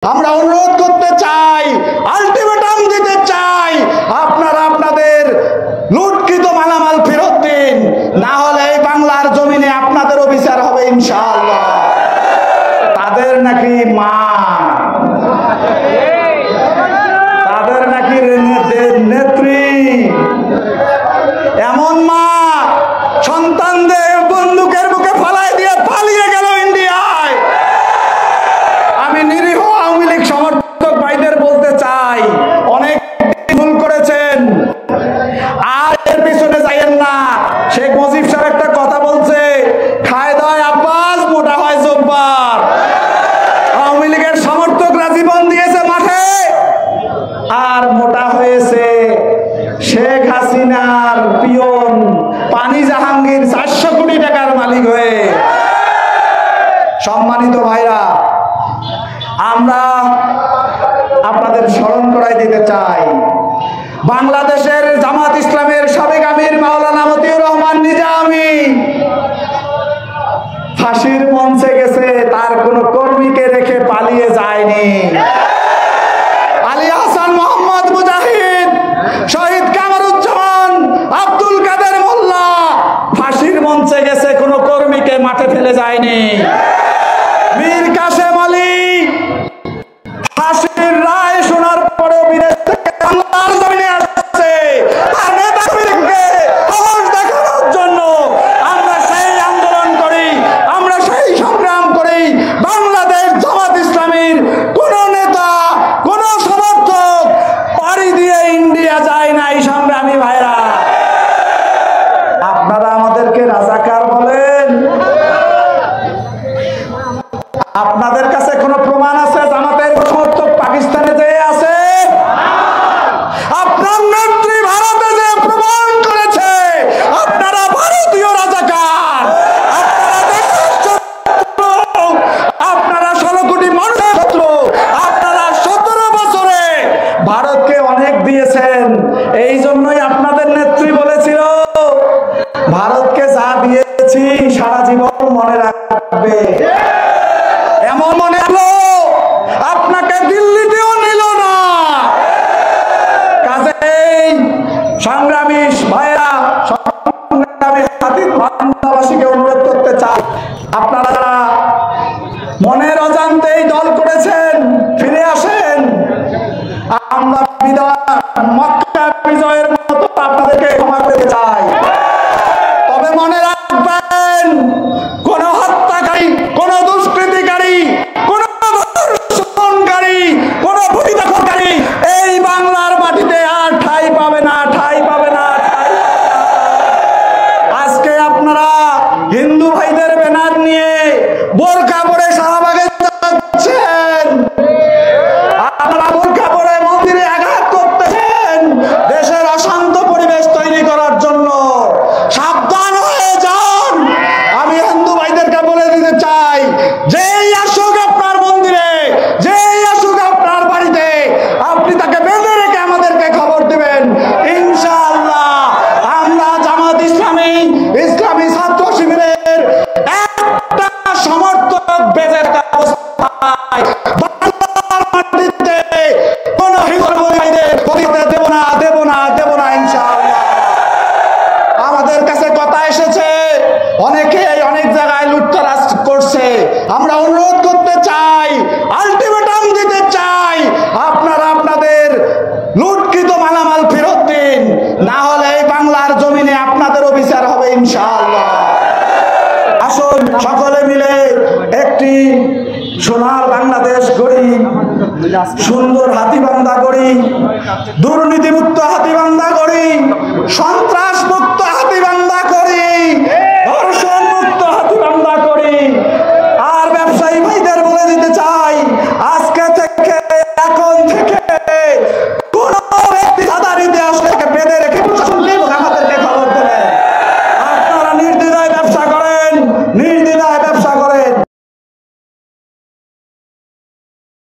আমরা অনুরোধ করতে চাই, আলটিমেটাম দিতে চাই, আপনারা আপনাদের লুটকৃত মালামাল ফেরত দিন, না হলে এই বাংলার জমিনে আপনাদেরও বিচার হবে ইনশাআল্লাহ। তাদের নাকি মা, তাদের নাকি নেত্রী, এমন মা সন্তানদের বন্দুকের বুকে ফালাই দিয়ে পালিয়ে গেল ইন্ডিয়ায়। আমি নিরীহ আওয়ামী লীগ সমর্থক ভাইদের বলতে চাই, অনেক ভুল করেছেন, আর এর পিছনে যাইয়েন না। শেখ মুজিব সাহেব একটা কথা বলছে, খায় দায় আব্বাস, মোটা হয় জব্বার। আওয়ামী লীগের সমর্থকরা জীবন দিয়েছে মাঠে, আর মোটা হয়েছে শেখ হাসিনার পিয়ন পানি জাহাঙ্গীর 400 কোটি টাকার মালিক হয়ে। সম্মানিত ভাইরা, আমরা আপনাদের স্মরণ করাই দিতে চাই, বাংলাদেশের জামাত ইসলামের সাবেক আমির মাওলানা মতিউর রহমান নিজামী ফাঁসির মঞ্চে গেছে, তার কোন কর্মীকে রেখে পালিয়ে যায়নি। আলী হাসান মোহাম্মদ মুজাহিদ, শহীদ কামরুজ্জামান, আব্দুল কাদের মোল্লা ফাঁসির মঞ্চে গেছে, কোন কর্মীকে মাঠে ফেলে যায়নি। মীর কাসেম আলী ফাঁসির রায় শোনার পরেও বিদেশ থেকে বাংলার জমিনে আসছে, আর নেতাকর্মীকে সাহস দেখানোর জন্য আমরা সেই আন্দোলন করি, আমরা সেই সংগ্রাম করি। বাংলাদেশ জামাত ইসলামীর কোন নেতা, কোন সমর্থক পাড়ি দিয়ে ইন্ডিয়া যায় নাই। সংগ্রামী ভাইরা, আপনারা আমাদেরকে রাজাকার বলেন, আপনাদের কাছে কোনো প্রমাণ আছে জামাতের সমর্থক পাকিস্তানে যে আছে? আপনার নেত্রী ভারতে যে প্রমাণ করেছে আপনারা ভারতীয় রাজাকার, আপনারা 16 কোটি মানুষের শত্রু, আপনারা 17 বছরে ভারতকে অনেক দিয়েছেন। এই জন্যই আপনাদের নেত্রী বলেছিল, ভারতকে যা দিয়েছি সারা জীবন মনে রাখবে। এমন মনে হলো আপনাকে দিল্লিতেও নিল না। কাজেই সংগ্রামী ভাইরা, সংগ্রামী হাতিবাসীকে অনুরোধ করতে চাই, আপনারা যারা মনের অজান্তেই দল করেছেন ফিরে আসেন। আমরা মক্কা বিজয়ের মতো আপনাদেরকে ক্ষমা করতে চাই। তবে মনে রাখবেন, কোন হত্যাকারী, কোন দুষ্কৃতিকারী, কোন ধর্ষণকারী, কোন ভূমি দখলকারী এই বাংলার মাটিতে আর ঠাঁই পাবে না, ঠাঁই পাবে না, ঠাঁই পাবে না। আজকে আপনারা হিন্দু ভাইদের ব্যানার নিয়ে বোরকা পরে শাহবাগে যাচ্ছেন, আপনারা বোরকা পরে মন্দিরে আঘাত করতেছেন দেশের অশান্ত পরিবেশ তৈরি করার জন্য। সাবধান হয়ে যান। আমি হিন্দু ভাইদেরকে বলে দিতে চাই, যেই আসুক আপনার মন্দিরে, যেই আসুক আপনার বাড়িতে, আপনি তাকে বেঁধে রেখে আমাদেরকে খবর দিবেন। ইনশাআল্লাহ আমরা জামাত ইসলামী, ইসলামী ছাত্র শিবিরের একটা সমর্থক বেঁধে অবস্থায় বাংলার মাটিতে কোন হিন্দু ভাইদের করিতে দেব না, দেব না, দেব না ইনশাআল্লাহ। আমাদের কাছে কথা এসেছে, অনেকে অনেক জায়গায় লুটতরাজ করছে। আমরা অনুরোধ করতে চাই, আলটিমেটাম দিতে চাই, আপনারা আপনাদের লুটকৃত মালামাল ফেরত দিন, না হলে এই বাংলার জমিনে আপনাদেরও বিচার হবে ইনশাআল্লাহ। আসুন সকলে মিলে একটি সোনার বাংলাদেশ গড়ি, সুন্দর হাতীবান্ধা গড়ি, দুর্নীতিমুক্ত হাতীবান্ধা গড়ি, সন্ত্রাস মুক্ত